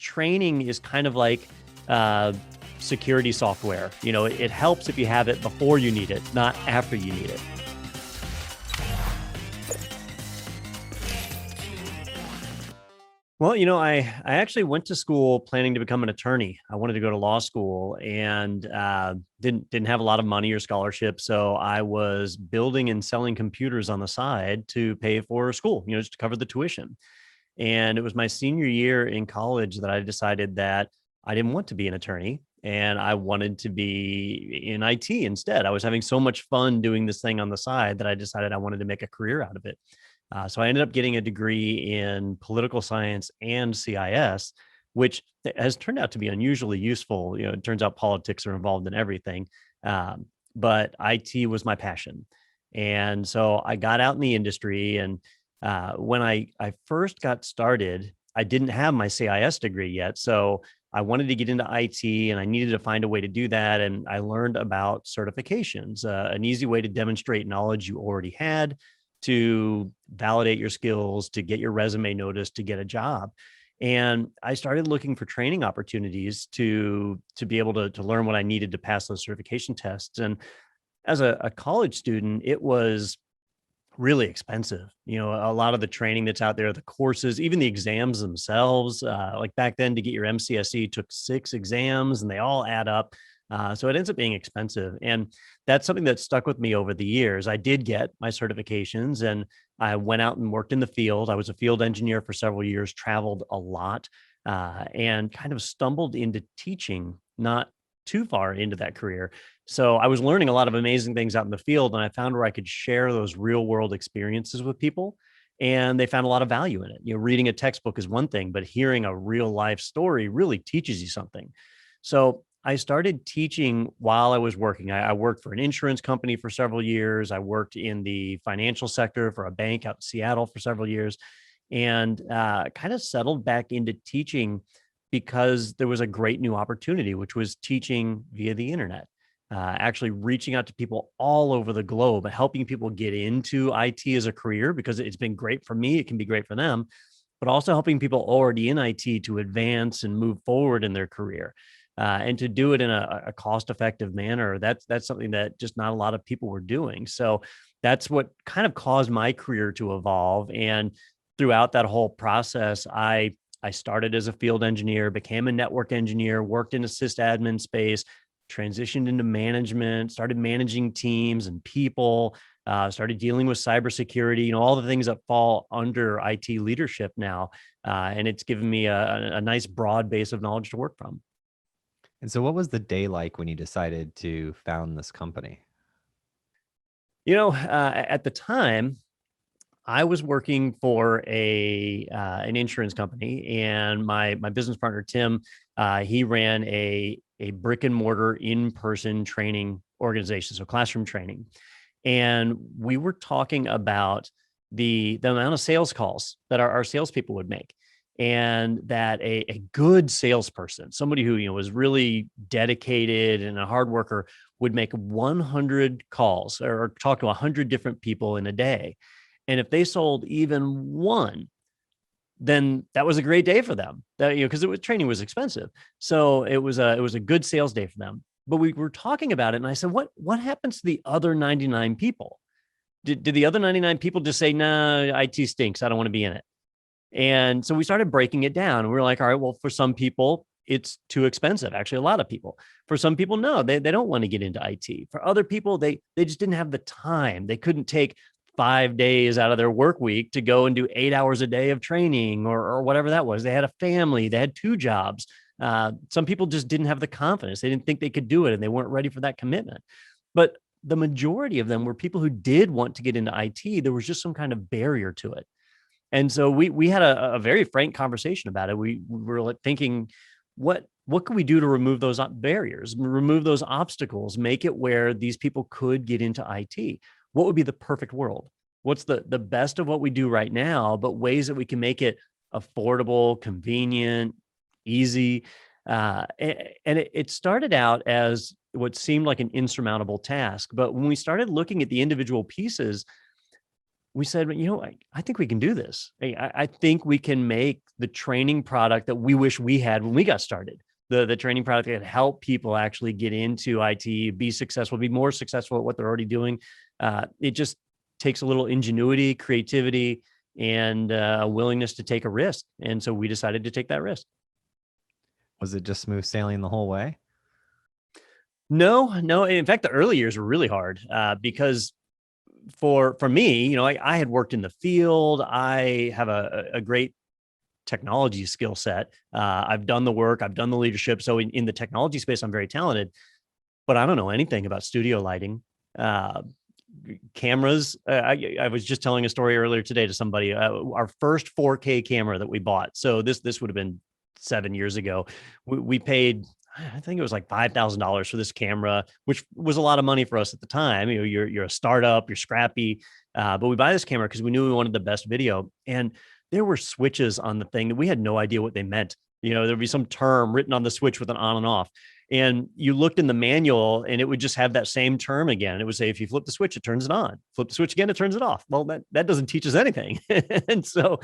training is kind of like security software. It helps if you have it before you need it, not after you need it. Well, I actually went to school planning to become an attorney. I wanted to go to law school and didn't have a lot of money or scholarship. So I was building and selling computers on the side to pay for school, just to cover the tuition. And it was my senior year in college that I decided that I didn't want to be an attorney and I wanted to be in IT instead. I was having so much fun doing this thing on the side that I decided I wanted to make a career out of it. So I ended up getting a degree in political science and CIS, which has turned out to be unusually useful. It turns out politics are involved in everything, but IT was my passion. And so I got out in the industry. And when I first got started, I didn't have my CIS degree yet. So I wanted to get into IT and I needed to find a way to do that. And I learned about certifications, an easy way to demonstrate knowledge you already had, to validate your skills, to get your resume noticed, to get a job. And I started looking for training opportunities to be able to learn what I needed to pass those certification tests. And as a college student, it was really expensive. A lot of the training that's out there, the courses, even the exams themselves, like back then to get your MCSE took 6 exams and they all add up. So it ends up being expensive. And that's something that stuck with me over the years. I did get my certifications and I went out and worked in the field. I was a field engineer for several years, traveled a lot, and kind of stumbled into teaching not too far into that career. So I was learning a lot of amazing things out in the field, and I found where I could share those real world experiences with people. And they found a lot of value in it. Reading a textbook is one thing, but hearing a real life story really teaches you something. So I started teaching while I was working. I worked for an insurance company for several years. I worked in the financial sector for a bank out in Seattle for several years, and kind of settled back into teaching because there was a great new opportunity, which was teaching via the internet, actually reaching out to people all over the globe, helping people get into IT as a career because it's been great for me. It can be great for them, but also helping people already in IT to advance and move forward in their career. And to do it in a cost-effective manner, that's something that just not a lot of people were doing. So that's what kind of caused my career to evolve. And throughout that whole process, I started as a field engineer, became a network engineer, worked in a sysadmin space, transitioned into management, started managing teams and people, started dealing with cybersecurity, all the things that fall under IT leadership now. And it's given me a nice broad base of knowledge to work from. And so what was the day like when you decided to found this company? At the time, I was working for an insurance company, and my business partner, Tim, he ran a brick and mortar in-person training organization, so classroom training. And we were talking about the amount of sales calls that our salespeople would make. And that a good salesperson, somebody who was really dedicated and a hard worker, would make 100 calls or talk to 100 different people in a day. And if they sold even one, then that was a great day for them. That because training was expensive, so it was a good sales day for them. But we were talking about it, and I said, "What happens to the other 99 people? Did the other 99 people just say, nah, IT stinks, I don't want to be in it?" And so we started breaking it down. And we were like, all right, well, for some people, it's too expensive. Actually, a lot of people. For some people, no, they don't want to get into IT. For other people, they just didn't have the time. They couldn't take 5 days out of their work week to go and do 8 hours a day of training or whatever that was. They had a family. They had 2 jobs. Some people just didn't have the confidence. They didn't think they could do it, and they weren't ready for that commitment. But the majority of them were people who did want to get into IT. There was just some kind of barrier to it. And so we had a very frank conversation about it. We were thinking, what can we do to remove those barriers, remove those obstacles, make it where these people could get into IT? What would be the perfect world? What's the best of what we do right now, but ways that we can make it affordable, convenient, easy? And it started out as what seemed like an insurmountable task. But when we started looking at the individual pieces, we said, I think we can do this. I think we can make the training product that we wish we had when we got started. The training product that help people actually get into IT, be successful, be more successful at what they're already doing. It just takes a little ingenuity, creativity, and a willingness to take a risk. And so we decided to take that risk. Was it just smooth sailing the whole way? No. In fact, the early years were really hard because for me, I had worked in the field. I have a great technology skill set. I've done the work, I've done the leadership. So in the technology space, I'm very talented, but I don't know anything about studio lighting, cameras. I was just telling a story earlier today to somebody, our first 4K camera that we bought. So this would have been 7 years ago. We paid, I think it was like $5,000 for this camera, which was a lot of money for us at the time. You're a startup, you're scrappy, but we buy this camera because we knew we wanted the best video. And there were switches on the thing that we had no idea what they meant. There'd be some term written on the switch with an on and off. And you looked in the manual and it would just have that same term again. It would say, if you flip the switch, it turns it on. Flip the switch again, it turns it off. Well, that doesn't teach us anything. And so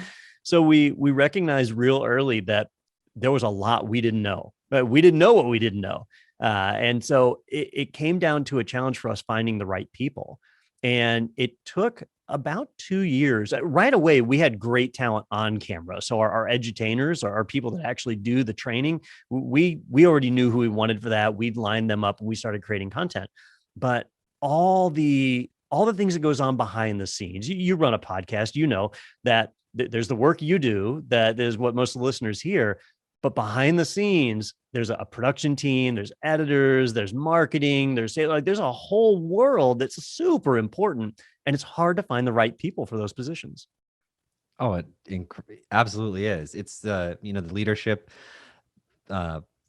we recognized real early that there was a lot we didn't know. But we didn't know what we didn't know. And so it came down to a challenge for us finding the right people. And it took about 2 years. Right away, we had great talent on camera. So our edutainers, our people that actually do the training, we already knew who we wanted for that. We'd line them up and we started creating content. But all the things that goes on behind the scenes, you run a podcast, that there's the work you do, that is what most of the listeners hear. But behind the scenes, there's a production team, there's editors, there's marketing, there's a whole world that's super important. And it's hard to find the right people for those positions. Oh, it absolutely is. It's the leadership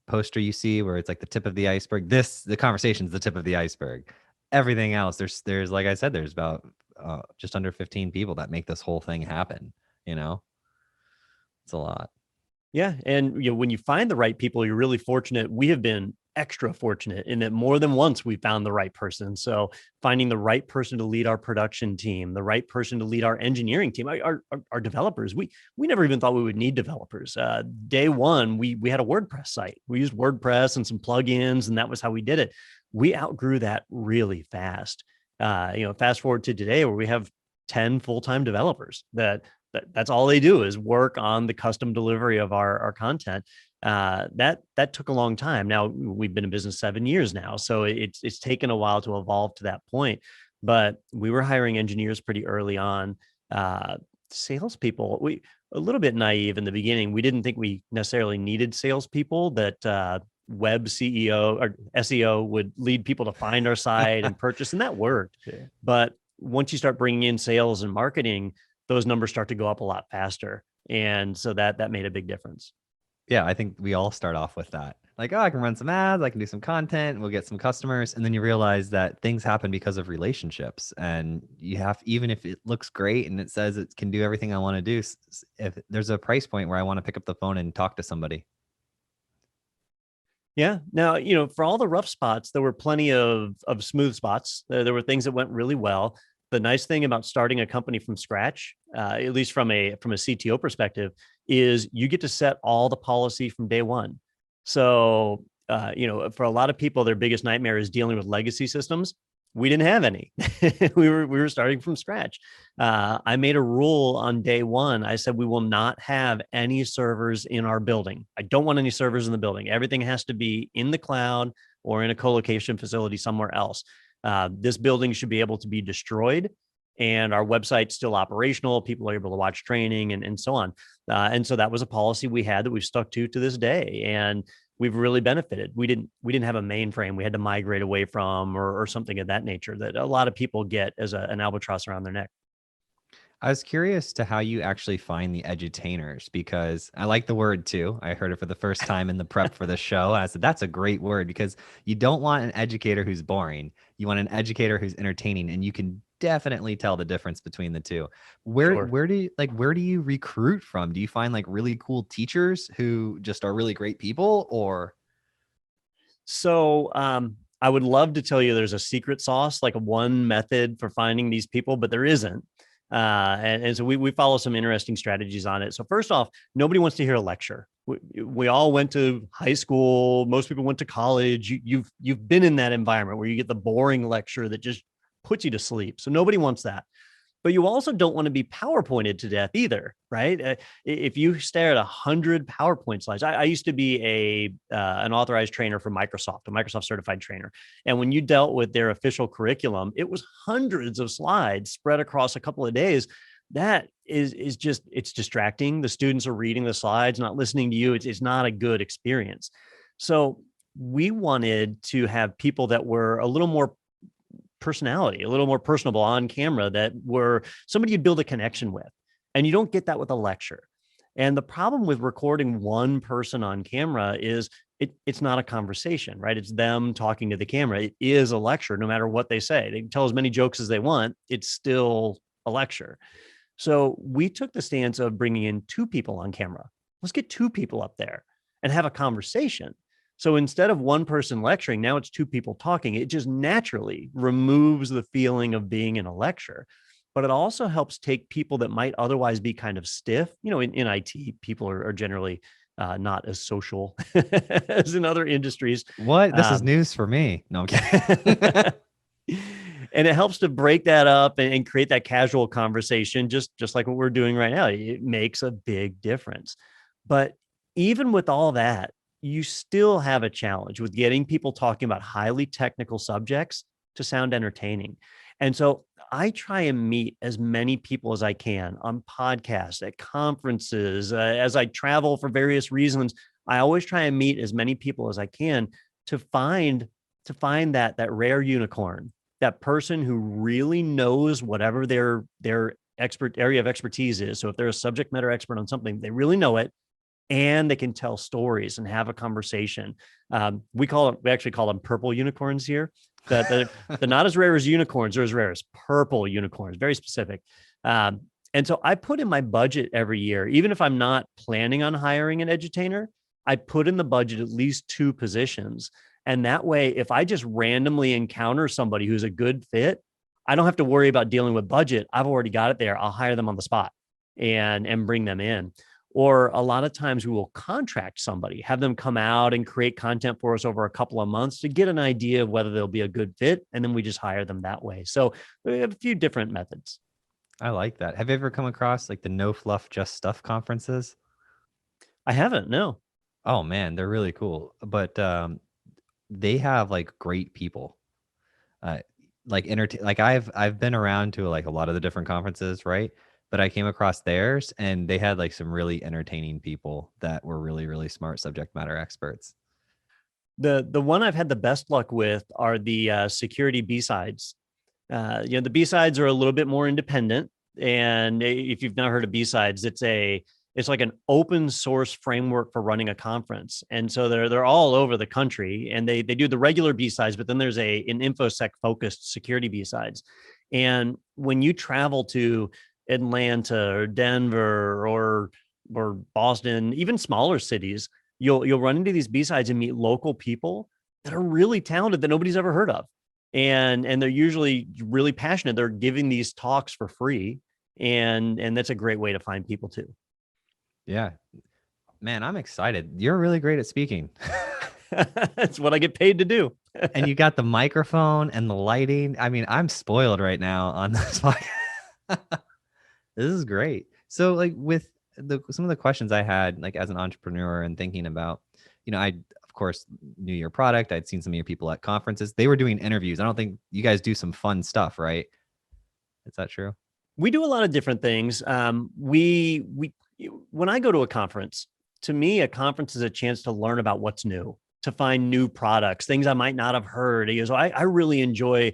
poster you see where it's like the tip of the iceberg. The conversation's the tip of the iceberg. Everything else, there's like I said, there's about just under 15 people that make this whole thing happen. It's a lot. Yeah. And when you find the right people, you're really fortunate. We have been extra fortunate in that more than once we found the right person. So finding the right person to lead our production team, the right person to lead our engineering team, our developers. We never even thought we would need developers. Day one, we had a WordPress site. We used WordPress and some plugins, and that was how we did it. We outgrew that really fast. Fast forward to today where we have 10 full-time developers that's all they do is work on the custom delivery of our content. That took a long time. Now we've been in business 7 years now, so it's taken a while to evolve to that point. But we were hiring engineers pretty early on. Salespeople, we a little bit naive in the beginning. We didn't think we necessarily needed salespeople. That web CEO or SEO would lead people to find our site and purchase, and that worked. Yeah. But once you start bringing in sales and marketing, those numbers start to go up a lot faster. And so that made a big difference. Yeah, I think we all start off with that. Like, I can run some ads, I can do some content, we'll get some customers. And then you realize that things happen because of relationships. And you have, even if it looks great and it says it can do everything I want to do, if there's a price point where I want to pick up the phone and talk to somebody. Yeah. Now, for all the rough spots, there were plenty of smooth spots. There were things that went really well. The nice thing about starting a company from scratch, at least from a CTO perspective, is you get to set all the policy from day one. So, for a lot of people, their biggest nightmare is dealing with legacy systems. We didn't have any. we were starting from scratch. I made a rule on day one. I said, we will not have any servers in our building. I don't want any servers in the building. Everything has to be in the cloud or in a co-location facility somewhere else. This building should be able to be destroyed and our website's still operational. People are able to watch training and so on. And so that was a policy we had that we've stuck to this day. And we've really benefited. We didn't have a mainframe we had to migrate away from or something of that nature that a lot of people get as an albatross around their neck. I was curious to how you actually find the edutainers, because I like the word too. I heard it for the first time in the prep for the show. I said, that's a great word, because you don't want an educator who's boring. You want an educator who's entertaining, and you can definitely tell the difference between the two. Sure. Where do you recruit from? Do you find like really cool teachers who just are really great people, or? So, I would love to tell you there's a secret sauce, like one method for finding these people, but there isn't. And so we follow some interesting strategies on it. So first off, nobody wants to hear a lecture. We all went to high school. Most people went to college. You've been in that environment where you get the boring lecture that just puts you to sleep. So nobody wants that. But you also don't want to be PowerPointed to death either, right? If you stare at 100 PowerPoint slides, I used to be an authorized trainer for Microsoft, a Microsoft certified trainer. And when you dealt with their official curriculum, it was hundreds of slides spread across a couple of days. That is just, it's distracting. The students are reading the slides, not listening to you. It's not a good experience. So we wanted to have people that were a little more personality, a little more personable on camera, that were somebody you'd build a connection with. And you don't get that with a lecture. And the problem with recording one person on camera is it's not a conversation, right? It's them talking to the camera. It is a lecture, no matter what they say. They can tell as many jokes as they want. It's still a lecture. So we took the stance of bringing in two people on camera. Let's get two people up there and have a conversation. So instead of one person lecturing, now it's two people talking. It just naturally removes the feeling of being in a lecture. But it also helps take people that might otherwise be kind of stiff. You know, in IT, people are generally not as social as in other industries. What? This is news for me. No, I'm kidding. And it helps to break that up and create that casual conversation, just like what we're doing right now. It makes a big difference. But even with all that, you still have a challenge with getting people talking about highly technical subjects to sound entertaining. And so I try and meet as many people as I can on podcasts, at conferences, as I travel for various reasons. I always try and meet as many people as I can to find that rare unicorn, that person who really knows whatever their expert area of expertise is. So if they're a subject matter expert on something, they really know it, and they can tell stories and have a conversation. We actually call them purple unicorns here. They're not as rare as unicorns, they're as rare as purple unicorns, very specific. And so I put in my budget every year, even if I'm not planning on hiring an edutainer, I put in the budget at least 2 positions. And that way, if I just randomly encounter somebody who's a good fit, I don't have to worry about dealing with budget. I've already got it there. I'll hire them on the spot and bring them in. Or a lot of times we will contract somebody, have them come out and create content for us over a couple of months to get an idea of whether they'll be a good fit. And then we just hire them that way. So we have a few different methods. I like that. Have you ever come across like the No Fluff Just Stuff conferences? I haven't, no. Oh man, they're really cool. But they have like great people. Like I've been around to like a lot of the different conferences, right? But I came across theirs and they had like some really entertaining people that were really, really smart subject matter experts. The one I've had the best luck with are the security BSides. The BSides are a little bit more independent. And if you've not heard of BSides, it's like an open source framework for running a conference. And so they're all over the country, and they do the regular BSides, but then there's an InfoSec focused security BSides. And when you travel to Atlanta or Denver or Boston, even smaller cities, you'll run into these BSides and meet local people that are really talented that nobody's ever heard of. And they're usually really passionate. They're giving these talks for free. And that's a great way to find people too. Yeah, man, I'm excited. You're really great at speaking. That's what I get paid to do. And you got the microphone and the lighting. I mean, I'm spoiled right now on this podcast. This is great. So like with some of the questions I had, like as an entrepreneur and thinking about, I, of course, knew your product. I'd seen some of your people at conferences. They were doing interviews. I don't think you guys do some fun stuff, right? Is that true? We do a lot of different things. When I go to a conference, to me, a conference is a chance to learn about what's new, to find new products, things I might not have heard. So I really enjoy,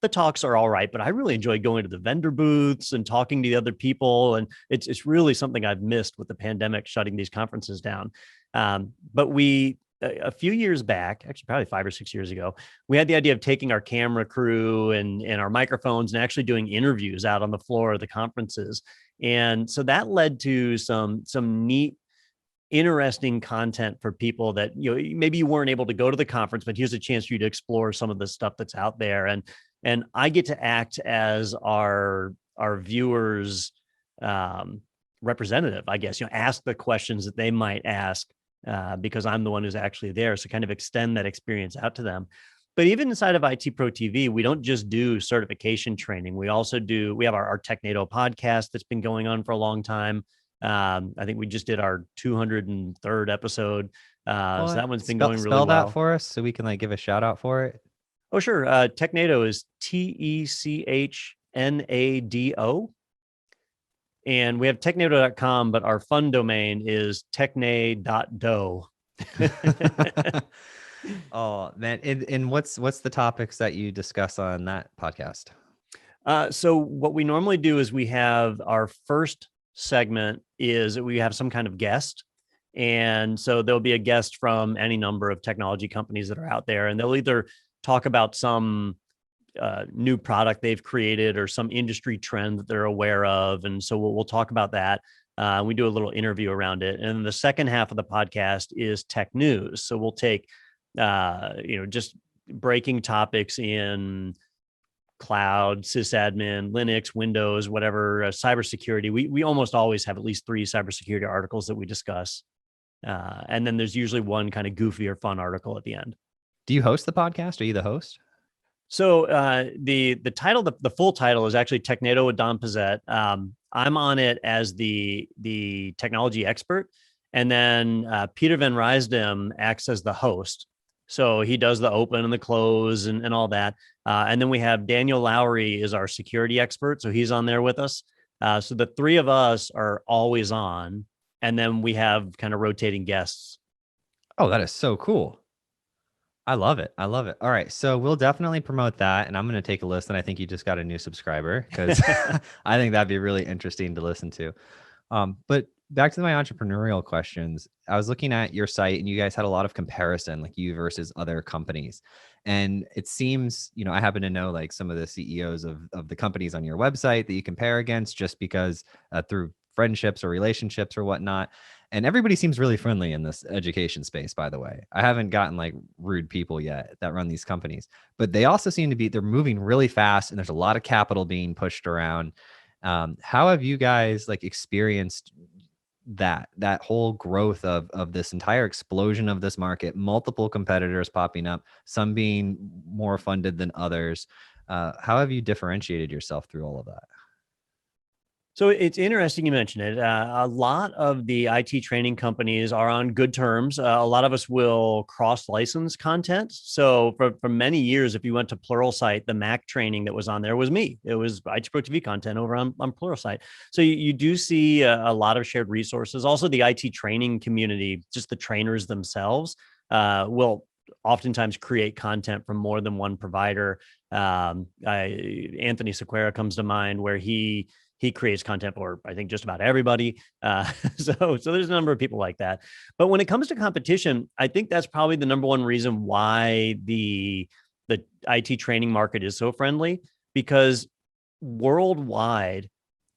the talks are all right, but I really enjoy going to the vendor booths and talking to the other people. And it's really something I've missed with the pandemic shutting these conferences down. But a few years back, actually probably 5 or 6 years ago, we had the idea of taking our camera crew and our microphones and actually doing interviews out on the floor of the conferences. And so that led to some neat, interesting content for people that, maybe you weren't able to go to the conference, but here's a chance for you to explore some of the stuff that's out there. And I get to act as our our viewers representative, I guess, ask the questions that they might ask because I'm the one who's actually there. So kind of extend that experience out to them. But even inside of ITProTV, we don't just do certification training. We also we have our TechNado podcast that's been going on for a long time. I think we just did our 203rd episode. So that one's been going really well. Spell that for us so we can give a shout out for it. Oh, sure. TechNado is TECHNADO. And we have technado.com, but our fun domain is techna.do. Oh, man. And what's the topics that you discuss on that podcast? So what we normally do is we have our first segment is we have some kind of guest. And so there'll be a guest from any number of technology companies that are out there, and they'll either talk about some new product they've created or some industry trend that they're aware of. And so we'll talk about that. We do a little interview around it. And the second half of the podcast is tech news. So we'll take, just breaking topics in cloud, sysadmin, Linux, Windows, whatever, cybersecurity. We almost always have at least 3 cybersecurity articles that we discuss. And then there's usually one kind of goofy or fun article at the end. Do you host the podcast? Are you the host? So the title, the full title is actually TechNado with Don Pezet. I'm on it as the technology expert, and then Peter Van Rysdam acts as the host. So he does the open and the close and all that. And then we have Daniel Lowry is our security expert, so he's on there with us. So the 3 of us are always on, and then we have kind of rotating guests. Oh, that is so cool. I love it. I love it. All right. So we'll definitely promote that. And I'm going to take a listen. I think you just got a new subscriber because I think that'd be really interesting to listen to. But back to my entrepreneurial questions, I was looking at your site and you guys had a lot of comparison, like you versus other companies. And it seems, I happen to know some of the CEOs of the companies on your website that you compare against just because through friendships or relationships or whatnot. And everybody seems really friendly in this education space, by the way. I haven't gotten rude people yet that run these companies, but they also seem to they're moving really fast and there's a lot of capital being pushed around. How have you guys experienced that whole growth of this entire explosion of this market, multiple competitors popping up, some being more funded than others? How have you differentiated yourself through all of that? So it's interesting you mentioned it. A lot of the IT training companies are on good terms. A lot of us will cross-license content. So for many years, if you went to Pluralsight, the Mac training that was on there was me. It was ITProTV content over on Pluralsight. So you do see a lot of shared resources. Also, the IT training community, just the trainers themselves, will oftentimes create content from more than one provider. Anthony Sequeira comes to mind, where he creates content for, I think, just about everybody. So there's a number of people like that. But when it comes to competition, I think that's probably the number one reason why the IT training market is so friendly, because worldwide,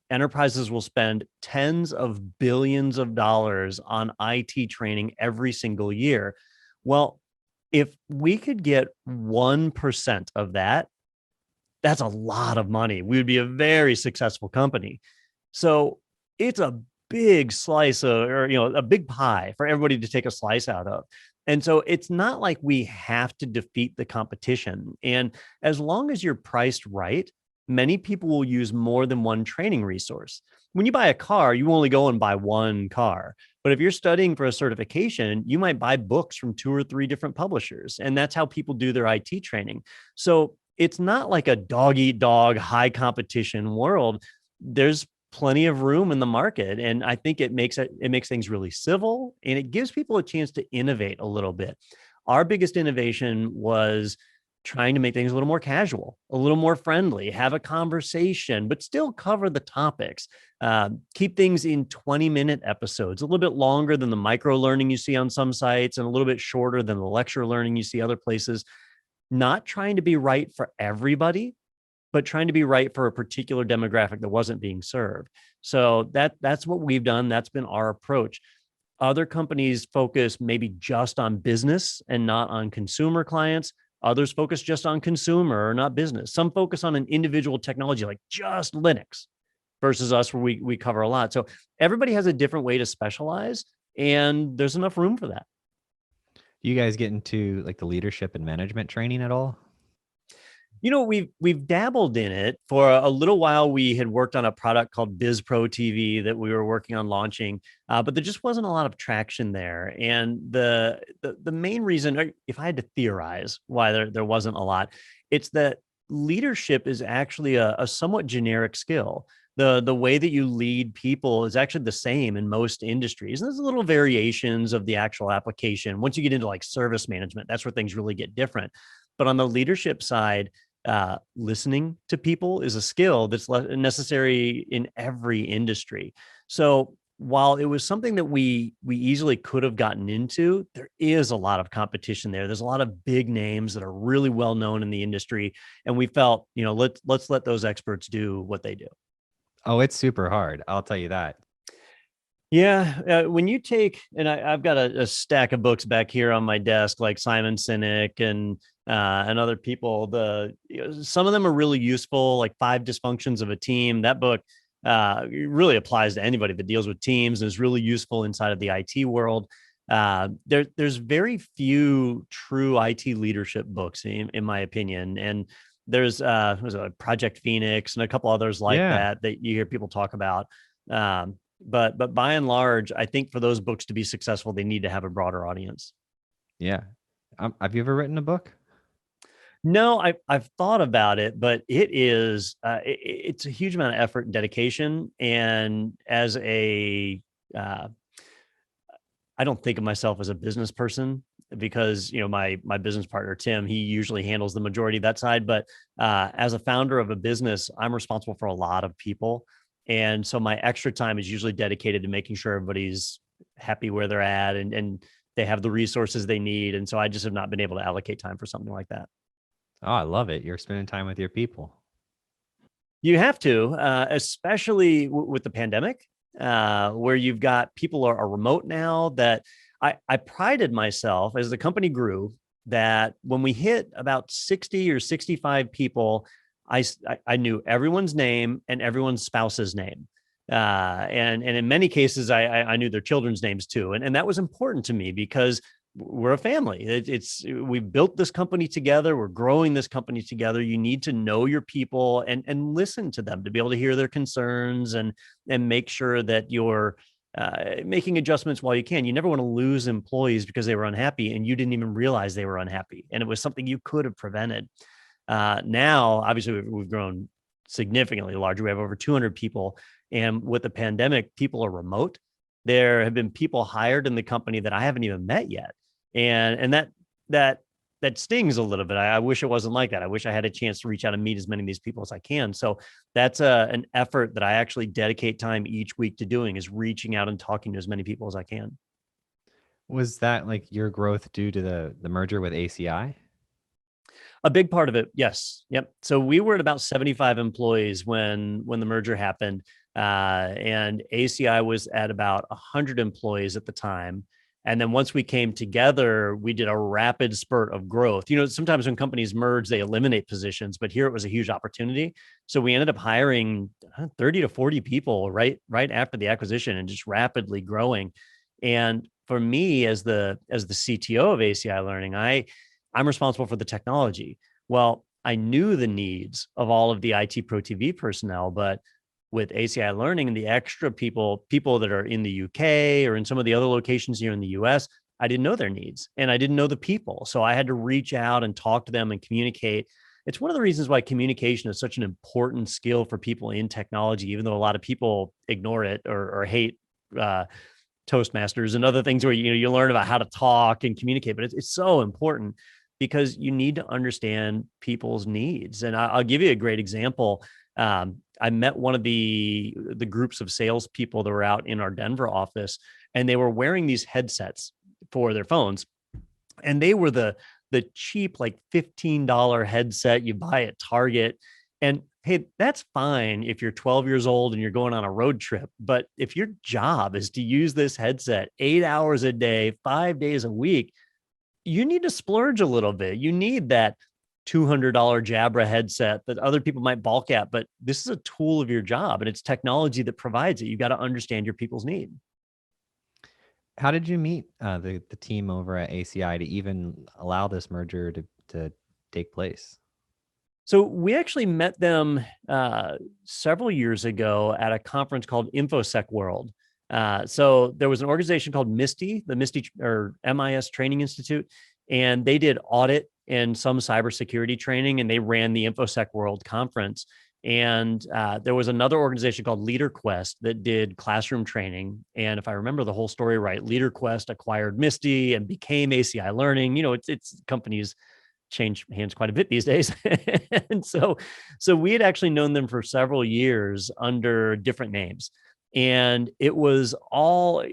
enterprises will spend tens of billions of dollars on IT training every single year. Well, if we could get 1% of that, that's a lot of money. We would be a very successful company. So it's a big slice or a big pie for everybody to take a slice out of. And so it's not like we have to defeat the competition. And as long as you're priced right, many people will use more than one training resource. When you buy a car, you only go and buy one car. But if you're studying for a certification, you might buy books from 2 or 3 different publishers. And that's how people do their IT training. So it's not like a dog-eat-dog, high competition world. There's plenty of room in the market. And I think it makes things really civil, and it gives people a chance to innovate a little bit. Our biggest innovation was trying to make things a little more casual, a little more friendly, have a conversation, but still cover the topics. Keep things in 20-minute episodes, a little bit longer than the micro learning you see on some sites and a little bit shorter than the lecture learning you see other places. Not trying to be right for everybody, but trying to be right for a particular demographic that wasn't being served. So that's what we've done. That's been our approach. Other companies focus maybe just on business and not on consumer clients. Others focus just on consumer or not business. Some focus on an individual technology like just Linux, versus us where we cover a lot. So everybody has a different way to specialize, and there's enough room for that. Do you guys get into like the leadership and management training at all? We've dabbled in it for a little while. We had worked on a product called BizProTV that we were working on launching, but there just wasn't a lot of traction there. And the main reason, if I had to theorize why there wasn't a lot, it's that leadership is actually a somewhat generic skill. The way that you lead people is actually the same in most industries. And there's little variations of the actual application. Once you get into like service management, that's where things really get different. But on the leadership side, listening to people is a skill that's necessary in every industry. So while it was something that we easily could have gotten into, there is a lot of competition there. There's a lot of big names that are really well known in the industry, and we felt, let's let those experts do what they do. Oh, it's super hard. I'll tell you that. Yeah, when you take, and I've got a stack of books back here on my desk, like Simon Sinek and other people. Some of them are really useful, like 5 Dysfunctions of a Team. That book really applies to anybody that deals with teams and is really useful inside of the IT world. There's very few true IT leadership books, in my opinion, and there's was it Project Phoenix and a couple others like that you hear people talk about. But by and large, I think for those books to be successful, they need to have a broader audience. Yeah. Have you ever written a book? No, I've thought about it, but it's a huge amount of effort and dedication. And as I don't think of myself as a business person because, my business partner, Tim, he usually handles the majority of that side. But as a founder of a business, I'm responsible for a lot of people. And so my extra time is usually dedicated to making sure everybody's happy where they're at and they have the resources they need. And so I just have not been able to allocate time for something like that. Oh, I love it. You're spending time with your people. You have to, especially with the pandemic, where you've got people are remote now. That I prided myself as the company grew that when we hit about 60 or 65 people, I knew everyone's name and everyone's spouse's name. And in many cases, I knew their children's names too. And that was important to me because we're a family. We built this company together. We're growing this company together. You need to know your people and listen to them to be able to hear their concerns and make sure that you're making adjustments while you can. You never want to lose employees because they were unhappy and you didn't even realize they were unhappy. And it was something you could have prevented. Now, obviously, we've grown significantly larger. We have over 200 people. And with the pandemic, people are remote. There have been people hired in the company that I haven't even met yet. And that stings a little bit. I wish it wasn't like that. I wish I had a chance to reach out and meet as many of these people as I can. So that's an effort that I actually dedicate time each week to doing, is reaching out and talking to as many people as I can. Was that like your growth due to the merger with ACI? A big part of it, yes. Yep. So we were at about 75 employees when the merger happened, and ACI was at about 100 employees at the time. And then once we came together, we did a rapid spurt of growth. Sometimes when companies merge, they eliminate positions, but here it was a huge opportunity. So we ended up hiring 30 to 40 people right after the acquisition and just rapidly growing. And for me, as the CTO of ACI Learning, I'm responsible for the technology. Well, I knew the needs of all of the ITProTV personnel, but with ACI Learning and the extra people that are in the UK or in some of the other locations here in the US, I didn't know their needs and I didn't know the people. So I had to reach out and talk to them and communicate. It's one of the reasons why communication is such an important skill for people in technology, even though a lot of people ignore it or hate Toastmasters and other things where you learn about how to talk and communicate, but it's so important because you need to understand people's needs. And I'll give you a great example. I met one of the groups of salespeople that were out in our Denver office, and they were wearing these headsets for their phones, and they were the cheap, like $15 headset you buy at Target. And hey, that's fine if you're 12 years old and you're going on a road trip. But if your job is to use this headset 8 hours a day, 5 days a week, you need to splurge a little bit. You need that $200 Jabra headset that other people might balk at, but this is a tool of your job and it's technology that provides it. You got to understand your people's need. How did you meet the team over at ACI to even allow this merger to take place? So we actually met them several years ago at a conference called InfoSec World. So there was an organization called MISTI, the MISTI or MIS Training Institute, and they did audit and some cybersecurity training, and they ran the InfoSec World conference. And there was another organization called LeaderQuest that did classroom training. And if I remember the whole story right, LeaderQuest acquired MISTI and became ACI Learning. You know, it's companies change hands quite a bit these days. And so we had actually known them for several years under different names. And it was all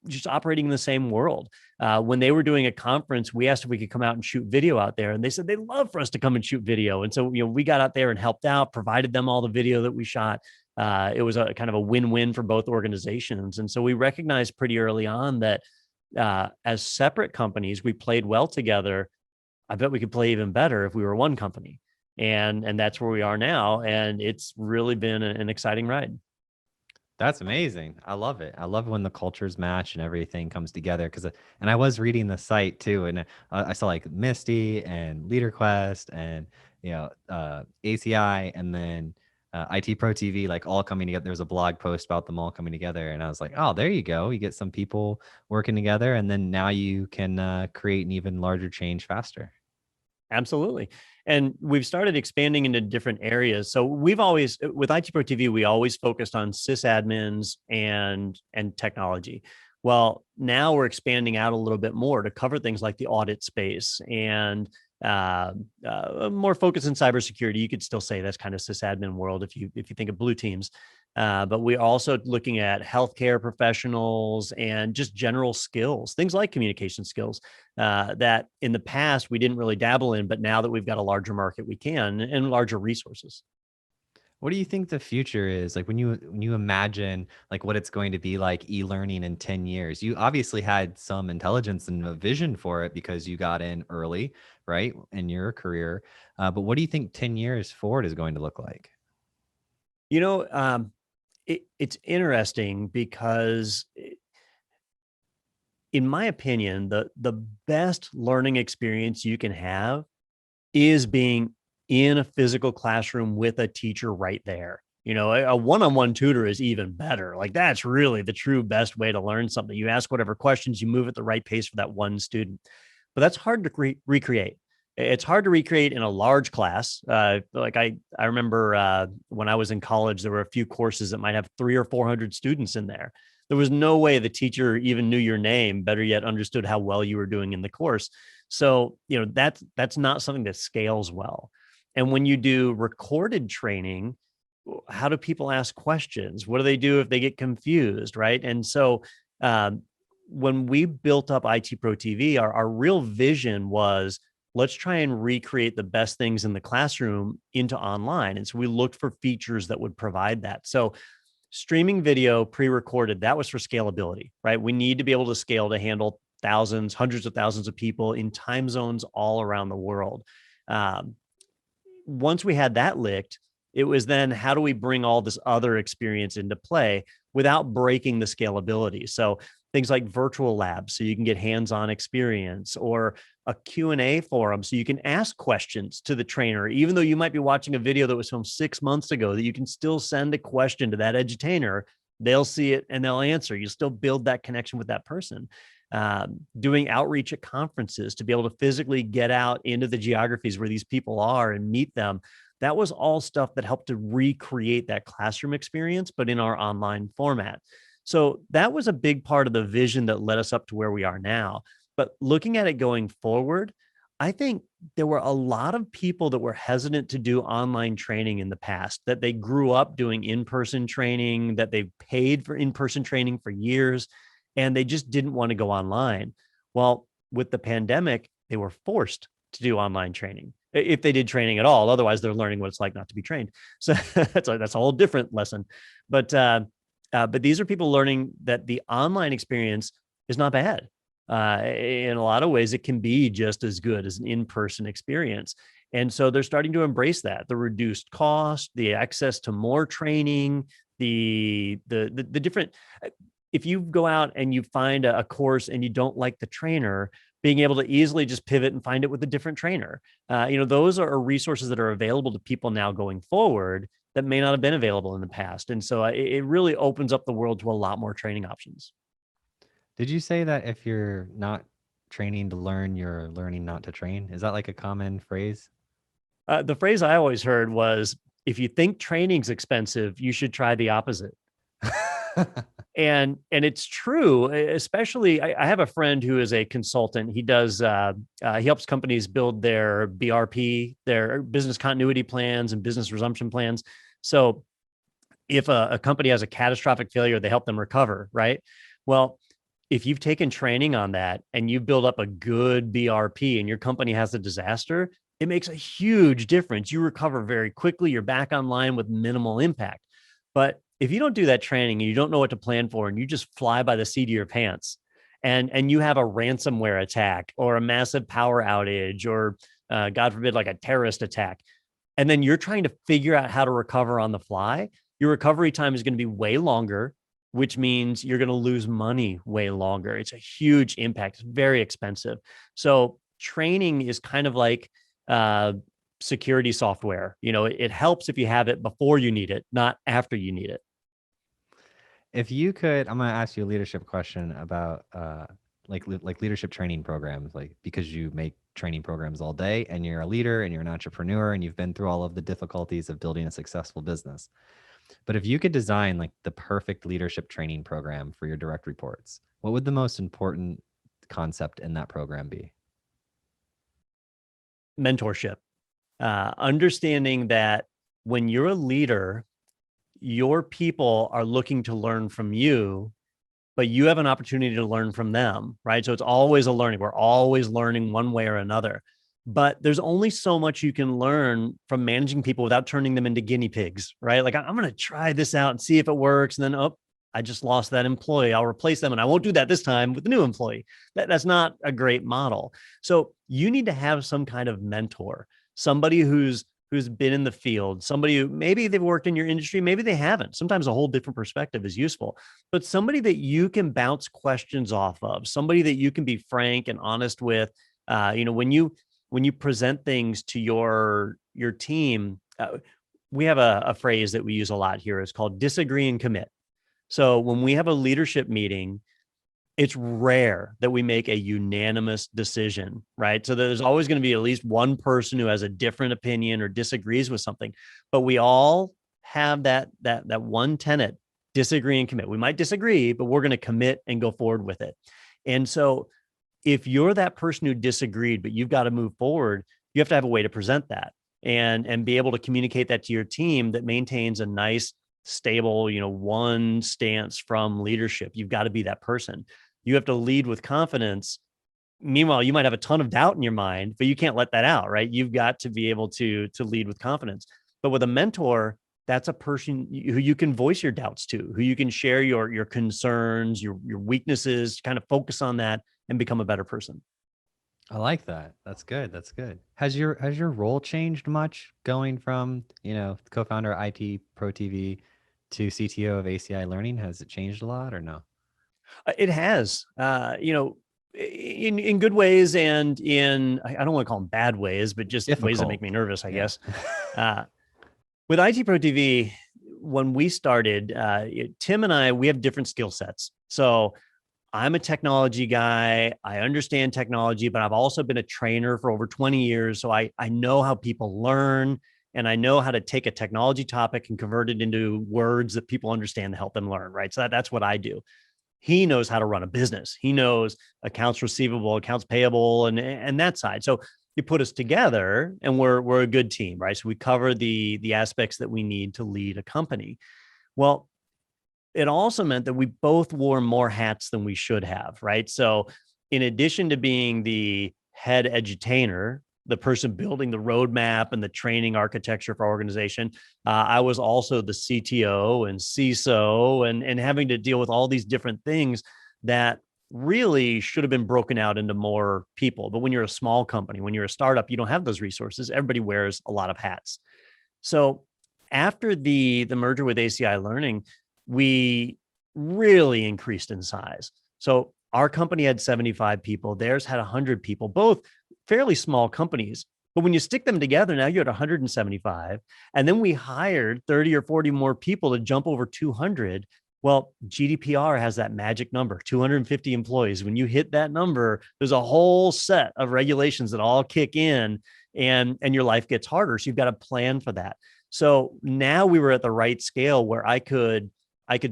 just operating in the same world. When they were doing a conference, we asked if we could come out and shoot video out there. And they said they'd love for us to come and shoot video. And so, we got out there and helped out, provided them all the video that we shot. It was a kind of a win-win for both organizations. And so we recognized pretty early on that as separate companies, we played well together. I bet we could play even better if we were one company. And that's where we are now. And it's really been an exciting ride. That's amazing. I love it. I love when the cultures match and everything comes together. And I was reading the site too, and I saw like MISTI and LeaderQuest and ACI, and then ITProTV, like all coming together. There was a blog post about them all coming together, and I was like, oh, there you go. You get some people working together, and then now you can create an even larger change faster. Absolutely. And we've started expanding into different areas. So we've always, with ITProTV, we always focused on sysadmins and technology. Well, now we're expanding out a little bit more to cover things like the audit space and more focus in cybersecurity. You could still say that's kind of sysadmin world if you think of blue teams. But we're also looking at healthcare professionals and just general skills, things like communication skills that in the past we didn't really dabble in, but now that we've got a larger market, we can, and larger resources. What do you think the future is? Like when you imagine like what it's going to be like e-learning in 10 years, you obviously had some intelligence and a vision for it because you got in early, right, in your career. But what do you think 10 years forward is going to look like? It's interesting because in my opinion, the best learning experience you can have is being in a physical classroom with a teacher right there. A one-on-one tutor is even better. Like that's really the true best way to learn something. You ask whatever questions, you move at the right pace for that one student. But that's hard to recreate. It's hard to recreate in a large class. Like I remember when I was in college, there were a few courses that might have 300 or 400 students in there. There was no way the teacher even knew your name, better yet, understood how well you were doing in the course. So, that's not something that scales well. And when you do recorded training, how do people ask questions? What do they do if they get confused, right? And so when we built up ITProTV, our real vision was, let's try and recreate the best things in the classroom into online. And so we looked for features that would provide that. So streaming video pre-recorded, that was for scalability, right? We need to be able to scale to handle thousands, hundreds of thousands of people in time zones all around the world. Once we had that licked, it was then how do we bring all this other experience into play without breaking the scalability? So things like virtual labs, so you can get hands-on experience, or a Q&A forum, so you can ask questions to the trainer, even though you might be watching a video that was filmed 6 months ago, that you can still send a question to that edutainer. They'll see it and they'll answer. You still build that connection with that person. Doing outreach at conferences to be able to physically get out into the geographies where these people are and meet them. That was all stuff that helped to recreate that classroom experience, but in our online format. So that was a big part of the vision that led us up to where we are now. But looking at it going forward, I think there were a lot of people that were hesitant to do online training in the past, that they grew up doing in-person training, that they paid for in-person training for years, and they just didn't want to go online. Well, with the pandemic, they were forced to do online training, if they did training at all. Otherwise, they're learning what it's like not to be trained. So that's a whole different lesson. But these are people learning that the online experience is not bad. In a lot of ways, it can be just as good as an in-person experience. And so they're starting to embrace that, the reduced cost, the access to more training, the different, if you go out and you find a course and you don't like the trainer, being able to easily just pivot and find it with a different trainer. Those are resources that are available to people now going forward that may not have been available in the past. And so it really opens up the world to a lot more training options. Did you say that if you're not training to learn, you're learning not to train? Is that like a common phrase? The phrase I always heard was, if you think training's expensive, you should try the opposite. And it's true, especially I have a friend who is a consultant. He does he helps companies build their BRP, their business continuity plans and business resumption plans. So if a company has a catastrophic failure, they help them recover, right? Well, if you've taken training on that and you build up a good BRP and your company has a disaster, it makes a huge difference. You recover very quickly. You're back online with minimal impact. But if you don't do that training and you don't know what to plan for, and you just fly by the seat of your pants, and you have a ransomware attack or a massive power outage or God forbid, like a terrorist attack, and then you're trying to figure out how to recover on the fly, your recovery time is going to be way longer, which means you're going to lose money way longer. It's a huge impact. It's very expensive. So training is kind of like security software. It helps if you have it before you need it, not after you need it. If you could, I'm going to ask you a leadership question about like leadership training programs, like because you make training programs all day and you're a leader and you're an entrepreneur and you've been through all of the difficulties of building a successful business. But if you could design like the perfect leadership training program for your direct reports, what would the most important concept in that program be? Mentorship. Understanding that when you're a leader, your people are looking to learn from you, but you have an opportunity to learn from them, right? So it's always a learning. We're always learning one way or another. But there's only so much you can learn from managing people without turning them into guinea pigs, right? Like, I'm going to try this out and see if it works. And then, oh, I just lost that employee. I'll replace them. And I won't do that this time with the new employee. That's not a great model. So you need to have some kind of mentor, somebody who's been in the field, somebody who maybe they've worked in your industry, maybe they haven't. Sometimes a whole different perspective is useful, but somebody that you can bounce questions off of, somebody that you can be frank and honest with. When you present things to your team, we have a phrase that we use a lot here. It's called disagree and commit. So when we have a leadership meeting, it's rare that we make a unanimous decision, right? So there's always going to be at least one person who has a different opinion or disagrees with something, but we all have that one tenet: disagree and commit. We might disagree, but we're going to commit and go forward with it. And so if you're that person who disagreed, but you've got to move forward, you have to have a way to present that and be able to communicate that to your team that maintains a nice, stable, one stance from leadership. You've got to be that person. You have to lead with confidence. Meanwhile, you might have a ton of doubt in your mind, but you can't let that out, right? You've got to be able to lead with confidence. But with a mentor, that's a person who you can voice your doubts to, who you can share your concerns, your weaknesses, kind of focus on that and become a better person. I like that. That's good. That's good. Has your role changed much going from, co-founder of ITProTV to CTO of ACI Learning? Has it changed a lot or no? It has, in good ways and in, I don't want to call them bad ways, but just difficult ways that make me nervous, I guess. With ITProTV, when we started, Tim and I, we have different skill sets. So I'm a technology guy. I understand technology, but I've also been a trainer for over 20 years. So I know how people learn, and I know how to take a technology topic and convert it into words that people understand to help them learn, right? So that's what I do. He knows how to run a business. He knows accounts receivable, accounts payable, and that side. So you put us together and we're a good team, right? So we cover the aspects that we need to lead a company. Well, it also meant that we both wore more hats than we should have, right? So in addition to being the head edutainer, the person building the roadmap and the training architecture for our organization, I was also the CTO and CISO and having to deal with all these different things that really should have been broken out into more people. But when you're a small company, when you're a startup, you don't have those resources. Everybody wears a lot of hats. So after the merger with ACI Learning, we really increased in size. So our company had 75 people, theirs had 100 people, both fairly small companies. But when you stick them together, now you're at 175. And then we hired 30 or 40 more people to jump over 200. Well, GDPR has that magic number, 250 employees. When you hit that number, there's a whole set of regulations that all kick in, and your life gets harder. So you've got to plan for that. So now we were at the right scale where I could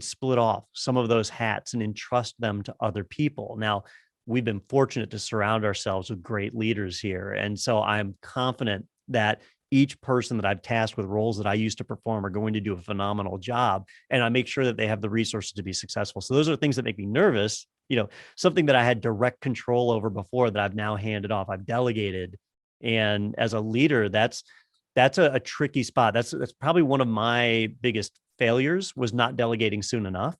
split off some of those hats and entrust them to other people. Now, we've been fortunate to surround ourselves with great leaders here. And so I'm confident that each person that I've tasked with roles that I used to perform are going to do a phenomenal job. And I make sure that they have the resources to be successful. So those are things that make me nervous. Something that I had direct control over before that I've now handed off, I've delegated. And as a leader, that's a tricky spot. That's probably one of my biggest failures, was not delegating soon enough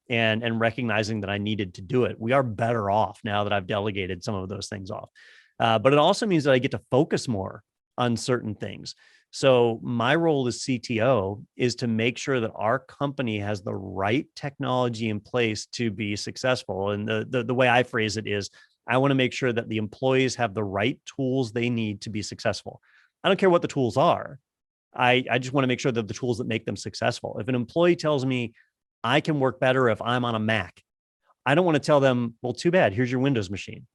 and recognizing that I needed to do it. We are better off now that I've delegated some of those things off. But it also means that I get to focus more on certain things. So my role as CTO is to make sure that our company has the right technology in place to be successful. And the way I phrase it is, I want to make sure that the employees have the right tools they need to be successful. I don't care what the tools are. I just want to make sure that the tools that make them successful. If an employee tells me I can work better if I'm on a Mac, I don't want to tell them, well, too bad, here's your Windows machine.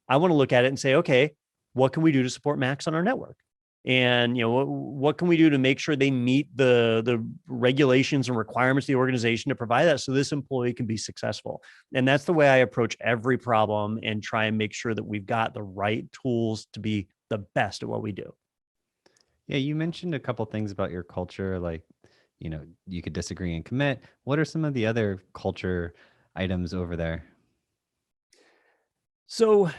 I want to look at it and say, okay, what can we do to support Macs on our network? And what can we do to make sure they meet the regulations and requirements of the organization to provide that so this employee can be successful? And that's the way I approach every problem and try and make sure that we've got the right tools to be the best at what we do. Yeah, you mentioned a couple things about your culture, like, you could disagree and commit. What are some of the other culture items over there? So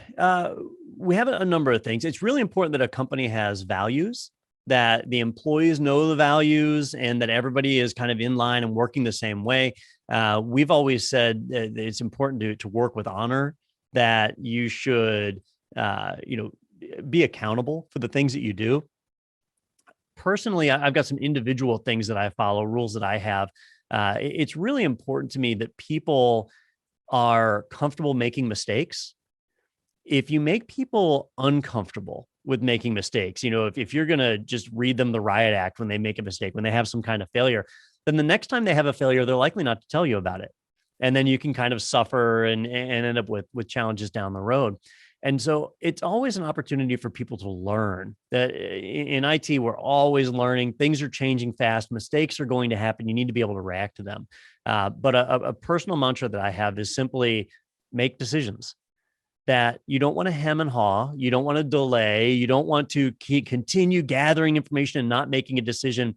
we have a number of things. It's really important that a company has values, that the employees know the values, and that everybody is kind of in line and working the same way. We've always said that it's important to work with honor, that you should, be accountable for the things that you do. Personally, I've got some individual things that I follow, rules that I have. It's really important to me that people are comfortable making mistakes. If you make people uncomfortable with making mistakes, if you're going to just read them the riot act when they make a mistake, when they have some kind of failure, then the next time they have a failure, they're likely not to tell you about it. And then you can kind of suffer and end up with challenges down the road. And so it's always an opportunity for people to learn. That in IT, we're always learning. Things are changing fast. Mistakes are going to happen. You need to be able to react to them. But a personal mantra that I have is simply make decisions. That you don't want to hem and haw. You don't want to delay. You don't want to continue gathering information and not making a decision.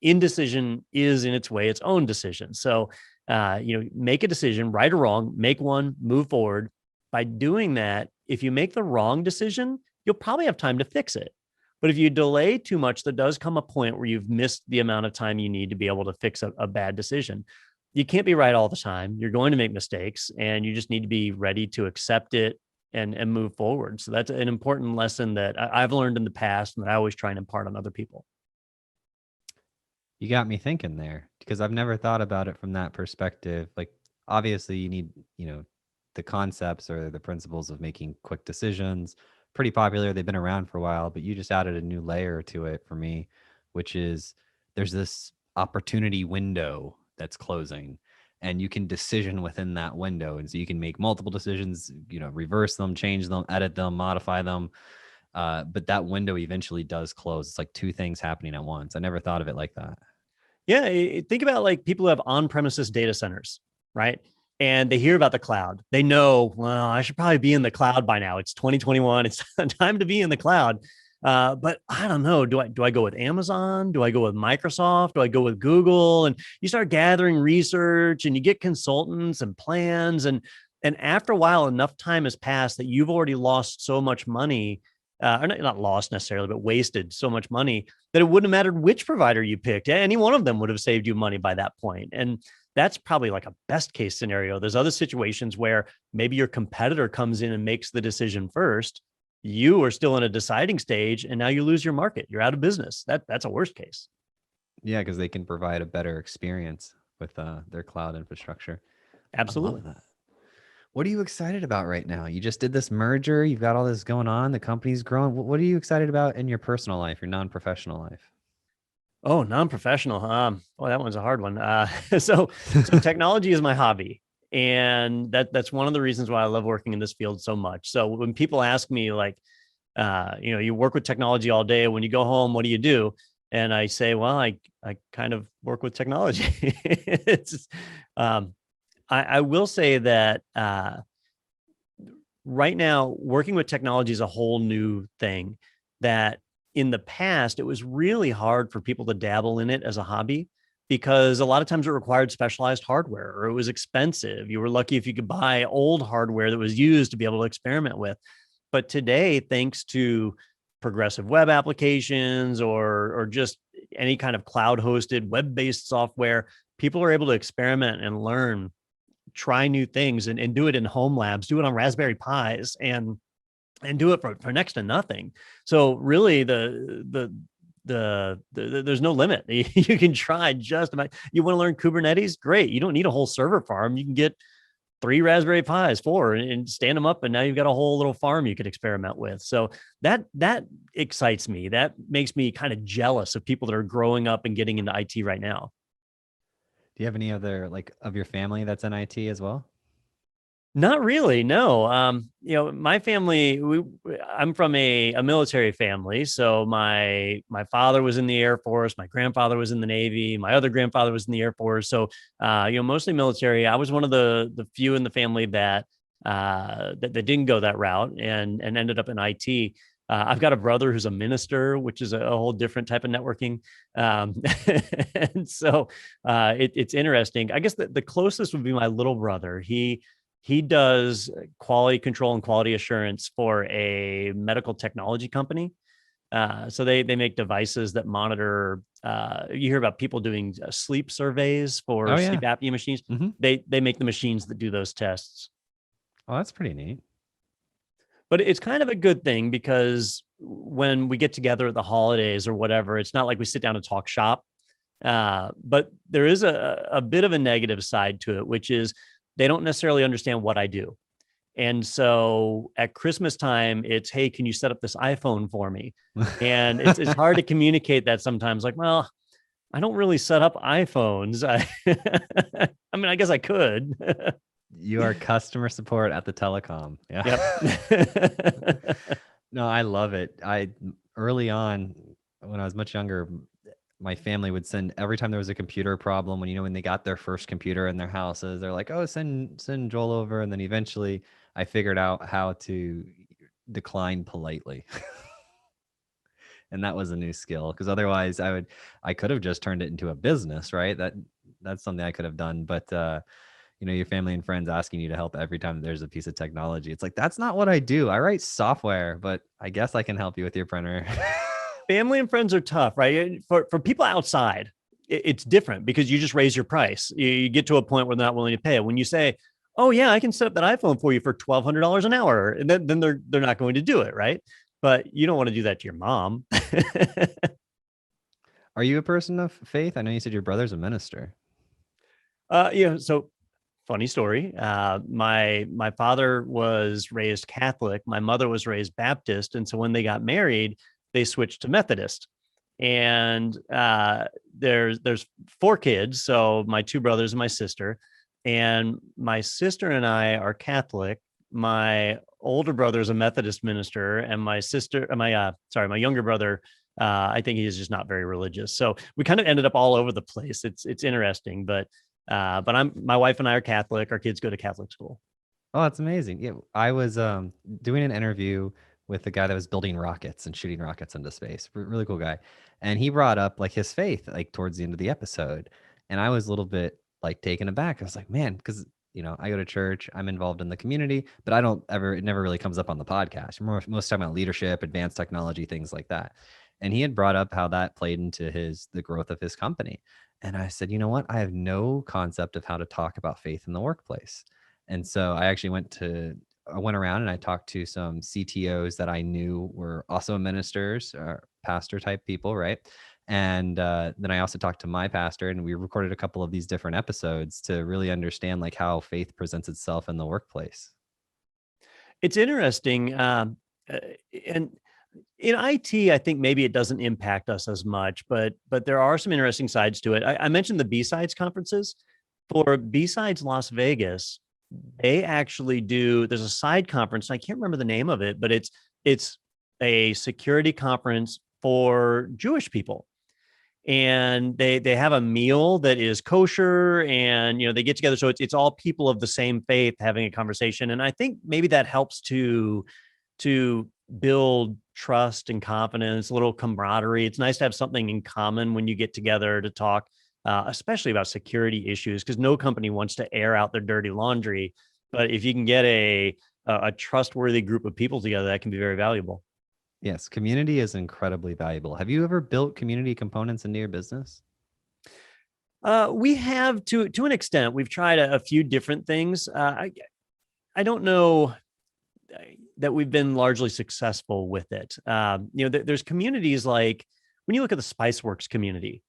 Indecision is in its way its own decision. So, make a decision, right or wrong, make one, move forward. By doing that, if you make the wrong decision, you'll probably have time to fix it. But if you delay too much, there does come a point where you've missed the amount of time you need to be able to fix a bad decision. You can't be right all the time. You're going to make mistakes, and you just need to be ready to accept it and move forward. So that's an important lesson that I've learned in the past and that I always try and impart on other people. You got me thinking there, because I've never thought about it from that perspective. Like, obviously you need, the concepts or the principles of making quick decisions. Pretty popular. They've been around for a while, but you just added a new layer to it for me, which is there's this opportunity window that's closing, and you can decision within that window. And so you can make multiple decisions, reverse them, change them, edit them, modify them. But that window eventually does close. It's like two things happening at once. I never thought of it like that. Yeah. Think about like people who have on-premises data centers, right? And they hear about the cloud. They know, well, I should probably be in the cloud by now. It's 2021. It's time to be in the cloud. But I don't know. Do I go with Amazon? Do I go with Microsoft? Do I go with Google? And you start gathering research, and you get consultants and plans. And after a while, enough time has passed that you've already lost so much money, or not lost necessarily, but wasted so much money that it wouldn't have mattered which provider you picked. Any one of them would have saved you money by that point. And That's probably like a best case scenario. There's other situations where maybe your competitor comes in and makes the decision first. You are still in a deciding stage, and now you lose your market. You're out of business. That's a worst case. Yeah, because they can provide a better experience with their cloud infrastructure. I love Absolutely. that. What are you excited about right now? You just did this merger. You've got all this going on. The company's growing. What are you excited about in your personal life, your non-professional life? Oh, non-professional. Well, that one's a hard one. So technology is my hobby. And that's one of the reasons why I love working in this field so much. So when people ask me like, you work with technology all day. When you go home, what do you do? And I say, well, I kind of work with technology. It's, I will say that right now, working with technology is a whole new thing that in the past, it was really hard for people to dabble in it as a hobby because a lot of times it required specialized hardware or it was expensive. You were lucky if you could buy old hardware that was used to be able to experiment with. But today, thanks to progressive web applications or just any kind of cloud hosted web-based software, people are able to experiment and learn, try new things and do it in home labs, do it on Raspberry Pis and do it for next to nothing. So really there's no limit. You can try just about. You want to learn Kubernetes? Great. You don't need a whole server farm. You can get 3 Raspberry Pis, 4, and stand them up, and now you've got a whole little farm you could experiment with. So that excites me. That makes me kind of jealous of people that are growing up and getting into IT right now. Do you have any other like of your family that's in IT as well? Not really, no. My family, I'm from a military family. So my father was in the Air Force, my grandfather was in the Navy, my other grandfather was in the Air Force. So mostly military. I was one of the few in the family that didn't go that route and ended up in IT. I've got a brother who's a minister, which is a whole different type of networking. And so it's interesting. I guess the closest would be my little brother. He does quality control and quality assurance for a medical technology company. So they make devices that monitor. You hear about people doing sleep surveys for Oh yeah. sleep apnea machines. Mm-hmm. They make the machines that do those tests. Oh, that's pretty neat. But it's kind of a good thing because when we get together at the holidays or whatever, it's not like we sit down and talk shop. But there is a bit of a negative side to it, which is they don't necessarily understand what I do. And so at Christmas time, it's, hey, can you set up this iPhone for me? And it's hard to communicate that sometimes. Like, well, I don't really set up iPhones. I mean, I guess I could. You are customer support at the telecom. Yeah. Yep. No, I love it. I early on when I was much younger, my family would send every time there was a computer problem when they got their first computer in their houses, they're like, oh, send Joel over. And then eventually I figured out how to decline politely. And that was a new skill because otherwise I could have just turned it into a business, right? That's something I could have done. But your family and friends asking you to help every time there's a piece of technology. It's like, that's not what I do. I write software, but I guess I can help you with your printer. Family and friends are tough, right? For people outside, it's different because you just raise your price. You get to a point where they're not willing to pay it. When you say, oh yeah, I can set up that iPhone for you for $1,200 an hour, and then they're not going to do it, right? But you don't want to do that to your mom. Are you a person of faith? I know you said your brother's a minister. So funny story. My father was raised Catholic. My mother was raised Baptist. And so when they got married, they switched to Methodist. And there's 4 kids. So my 2 brothers and my sister. And my sister and I are Catholic. My older brother is a Methodist minister, and my younger brother, I think he's just not very religious. So we kind of ended up all over the place. It's interesting, but my wife and I are Catholic. Our kids go to Catholic school. Oh, that's amazing. Yeah, I was doing an interview with the guy that was building rockets and shooting rockets into space. Really cool guy. And he brought up like his faith, like towards the end of the episode. And I was a little bit like taken aback. I was like, man, because I go to church, I'm involved in the community, but it never really comes up on the podcast. Most time about leadership, advanced technology, things like that. And he had brought up how that played into the growth of his company. And I said, you know what? I have no concept of how to talk about faith in the workplace. And so I went around and I talked to some CTOs that I knew were also ministers or pastor type people, right? And then I also talked to my pastor, and we recorded a couple of these different episodes to really understand like how faith presents itself in the workplace. It's interesting. Uh, and in IT, I think maybe it doesn't impact us as much, but there are some interesting sides to it. I mentioned the BSides conferences. For BSides Las Vegas, they actually do. There's a side conference. I can't remember the name of it, but it's a security conference for Jewish people, and they have a meal that is kosher, and they get together. So it's all people of the same faith having a conversation, and I think maybe that helps to build trust and confidence, a little camaraderie. It's nice to have something in common when you get together to talk, especially about security issues, because no company wants to air out their dirty laundry. But if you can get a trustworthy group of people together, that can be very valuable. Yes, community is incredibly valuable. Have you ever built community components into your business? We have to an extent. We've tried a few different things. I don't know that we've been largely successful with it. There's communities like when you look at the Spiceworks community,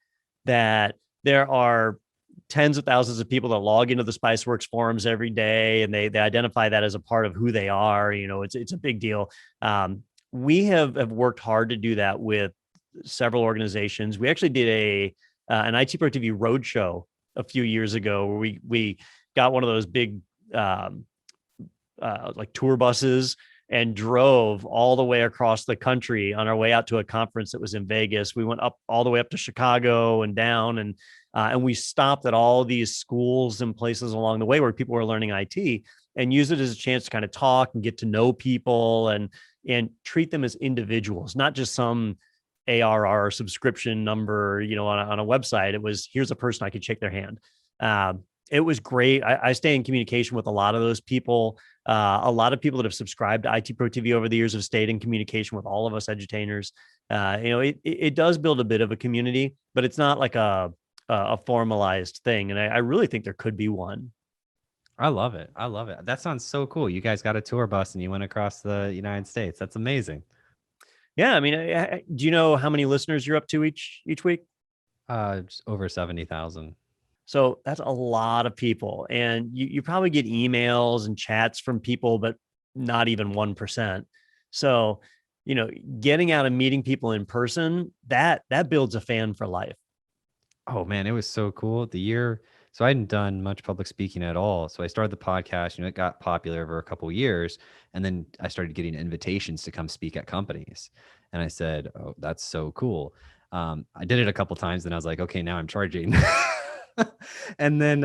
that there are tens of thousands of people that log into the Spiceworks forums every day, and they identify that as a part of who they are. It's a big deal. We have worked hard to do that with several organizations. We actually did an ITProTV roadshow a few years ago, where we got one of those big like tour buses and drove all the way across the country on our way out to a conference that was in Vegas. We went up all the way up to Chicago and down, and we stopped at all these schools and places along the way where people were learning IT, and use it as a chance to kind of talk and get to know people, and treat them as individuals, not just some ARR subscription number, on a website. It was, here's a person I could shake their hand. It was great. I stay in communication with a lot of those people. A lot of people that have subscribed to ITProTV over the years have stayed in communication with all of us edutainers. It does build a bit of a community, but it's not like a formalized thing. And I really think there could be one. I love it. I love it. That sounds so cool. You guys got a tour bus and you went across the United States. That's amazing. Yeah, I mean, do you know how many listeners you're up to each week? Just over 70,000. So that's a lot of people. And you probably get emails and chats from people, but not even 1%. So, getting out and meeting people in person, that builds a fan for life. Oh man, it was so cool. So I hadn't done much public speaking at all. So I started the podcast, it got popular over a couple of years. And then I started getting invitations to come speak at companies. And I said, oh, that's so cool. I did it a couple times, and I was like, okay, now I'm charging. And then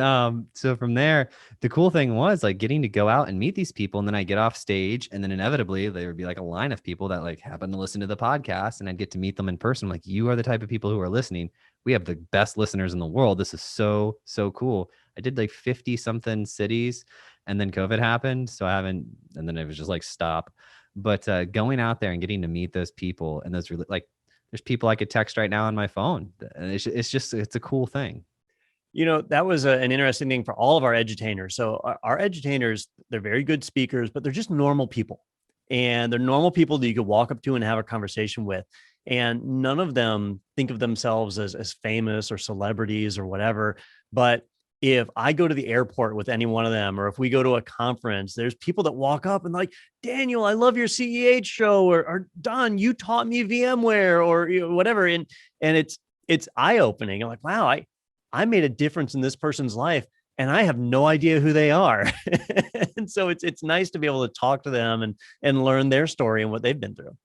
so from there, the cool thing was like getting to go out and meet these people, and then I get off stage, and then inevitably there would be like a line of people that like happen to listen to the podcast, and I'd get to meet them in person. Like, you are the type of people who are listening. We have the best listeners in the world. This is so cool. I did like 50 something cities, and then COVID happened, so and then it was just like stop. But going out there and getting to meet those people, and those really like, there's people I could text right now on my phone, and it's a cool thing. That was an interesting thing for all of our edutainers. So our edutainers, they're very good speakers, but they're just normal people. And they're normal people that you could walk up to and have a conversation with. And none of them think of themselves as famous or celebrities or whatever. But if I go to the airport with any one of them, or if we go to a conference, there's people that walk up and like, Daniel, I love your CEH show, or Don, you taught me VMware, or whatever. And it's eye-opening. I'm like, wow, I made a difference in this person's life, and I have no idea who they are. And so it's nice to be able to talk to them and learn their story and what they've been through.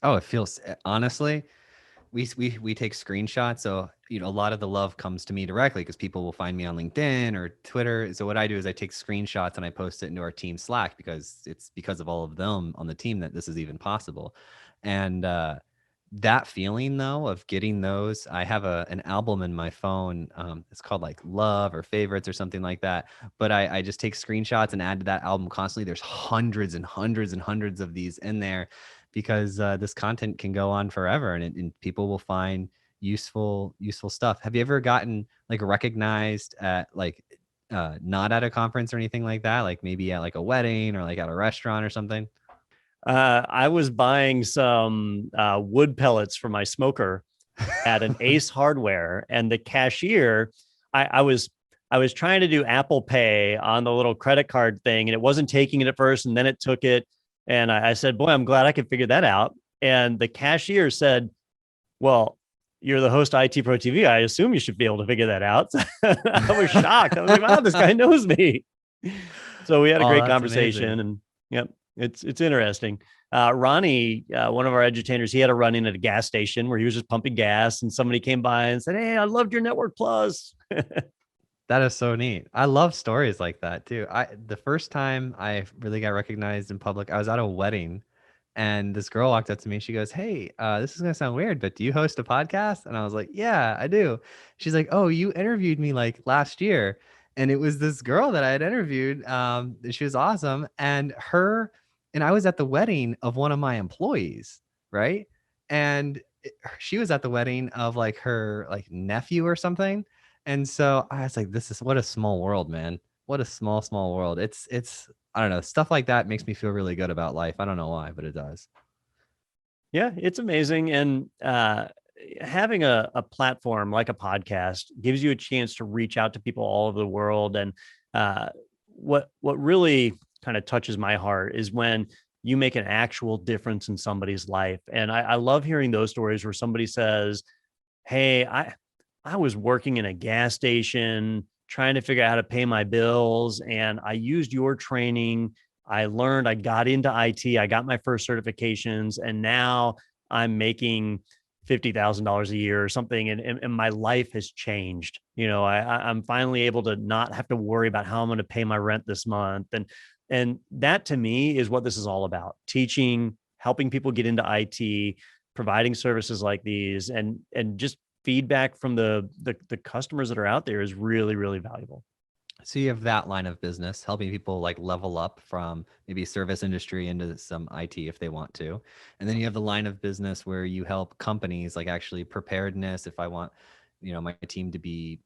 Oh, it feels, honestly, we take screenshots. So, a lot of the love comes to me directly because people will find me on LinkedIn or Twitter. So what I do is I take screenshots and I post it into our team Slack, because it's because of all of them on the team that this is even possible. And that feeling though of getting those, I have an album in my phone. It's called like Love or Favorites or something like that. But I just take screenshots and add to that album constantly. There's hundreds and hundreds and hundreds of these in there, because this content can go on forever, and people will find useful stuff. Have you ever gotten like recognized at like not at a conference or anything like that? Like maybe at like a wedding or like at a restaurant or something? I was buying some wood pellets for my smoker at an Ace Hardware, and the cashier, I was trying to do Apple Pay on the little credit card thing, and it wasn't taking it at first, and then it took it, and I said, "Boy, I'm glad I could figure that out." And the cashier said, "Well, you're the host of ITProTV. I assume you should be able to figure that out." I was shocked. I was like, "Wow, this guy knows me." So we had a Oh, great that's amazing. conversation, and yep, it's interesting. Ronnie, one of our edutainers, he had a run in at a gas station where he was just pumping gas, and somebody came by and said, "Hey, I loved your Network Plus." That is so neat. I love stories like that too. The first time I really got recognized in public, I was at a wedding and this girl walked up to me. She goes, "Hey, this is gonna sound weird, but do you host a podcast?" And I was like, "Yeah, I do." She's like, "Oh, you interviewed me like last year." And it was this girl that I had interviewed. She was awesome. And I was at the wedding of one of my employees, right? And she was at the wedding of like her like nephew or something. And so I was like, this is what a small world, man. What a small world. It's I don't know, stuff like that makes me feel really good about life. I don't know why, but it does. Yeah, it's amazing. And having a platform like a podcast gives you a chance to reach out to people all over the world. And uh, what really kind of touches my heart is when you make an actual difference in somebody's life. And I love hearing those stories where somebody says, "Hey, I was working in a gas station trying to figure out how to pay my bills, and I used your training. I learned, I got into IT, I got my first certifications, and now I'm making $50,000 a year or something, and my life has changed. I'm finally able to not have to worry about how I'm going to pay my rent this month." And that to me is what this is all about: teaching, helping people get into IT, providing services like these, and just feedback from the customers that are out there is really, really valuable. So you have that line of business, helping people like level up from maybe service industry into some IT if they want to. And then you have the line of business where you help companies like actually preparedness. If I want, my team to be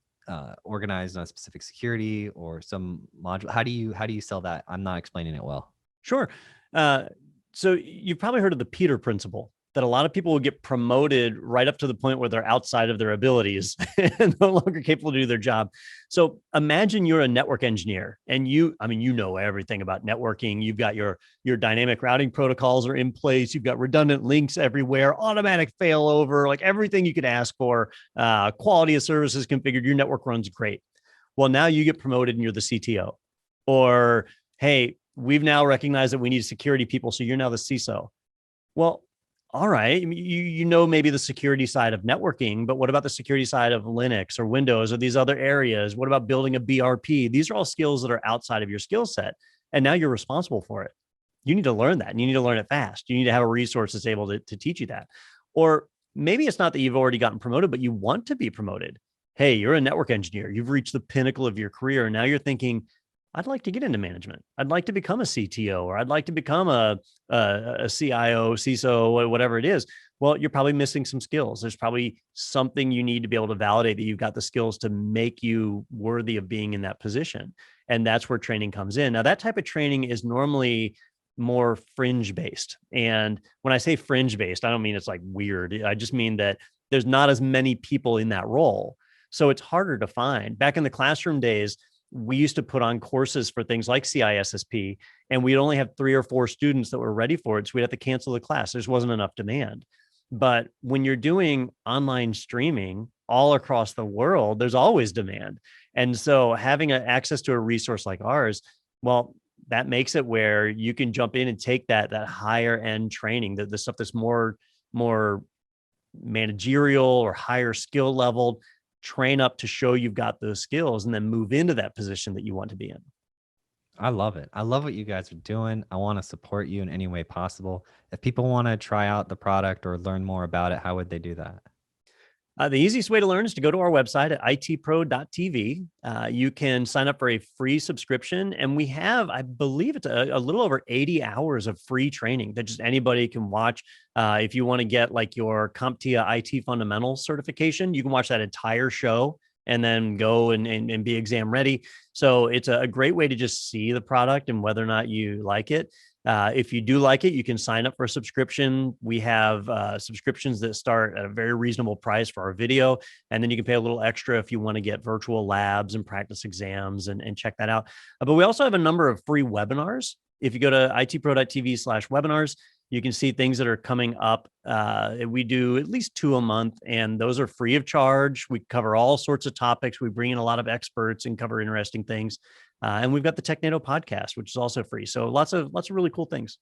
organized on a specific security or some module, how do you sell that? I'm not explaining it well. Sure. Uh, so you've probably heard of the Peter principle, that a lot of people will get promoted right up to the point where they're outside of their abilities and no longer capable to do their job. So imagine you're a network engineer and you know everything about networking. You've got your dynamic routing protocols are in place. You've got redundant links everywhere, automatic failover, like everything you could ask for, quality of services configured. Your network runs great. Well, now you get promoted and you're the CTO. Or, hey, we've now recognized that we need security people, so you're now the CISO. Well, all right, I mean, you know maybe the security side of networking, but what about the security side of Linux or Windows or these other areas? What about building a BRP? These are all skills that are outside of your skill set, and now you're responsible for it. You need to learn that, and you need to learn it fast. You need to have a resource that's able to teach you that. Or maybe it's not that you've already gotten promoted, but you want to be promoted. Hey, you're a network engineer. You've reached the pinnacle of your career, and now you're thinking, I'd like to get into management. I'd like to become a CTO, or I'd like to become a CIO, CISO, whatever it is. Well, you're probably missing some skills. There's probably something you need to be able to validate that you've got the skills to make you worthy of being in that position. And that's where training comes in. Now, that type of training is normally more fringe based. And when I say fringe based, I don't mean it's like weird. I just mean that there's not as many people in that role. So it's harder to find. Back in the classroom days, we used to put on courses for things like CISSP, and we'd only have 3 or 4 students that were ready for it. So we'd have to cancel the class. There just wasn't enough demand. But when you're doing online streaming all across the world, there's always demand. And so having access to a resource like ours, well, that makes it where you can jump in and take that higher end training, the stuff that's more managerial or higher skill level, train up to show you've got those skills, and then move into that position that you want to be in. I love it. I love what you guys are doing. I want to support you in any way possible. If people want to try out the product or learn more about it, how would they do that? The easiest way to learn is to go to our website at itpro.tv. You can sign up for a free subscription, and we have, I believe it's a little over 80 hours of free training that just anybody can watch. If you want to get like your CompTIA IT fundamentals certification, you can watch that entire show and then go and be exam ready. So it's a great way to just see the product and whether or not you like it. If you do like it, you can sign up for a subscription. We have subscriptions that start at a very reasonable price for our video. And then you can pay a little extra if you want to get virtual labs and practice exams and check that out. But we also have a number of free webinars. If you go to itpro.tv/webinars, you can see things that are coming up. We do at least 2 a month, and those are free of charge. We cover all sorts of topics. We bring in a lot of experts and cover interesting things. And we've got the TechNado podcast, which is also free. So lots of really cool things.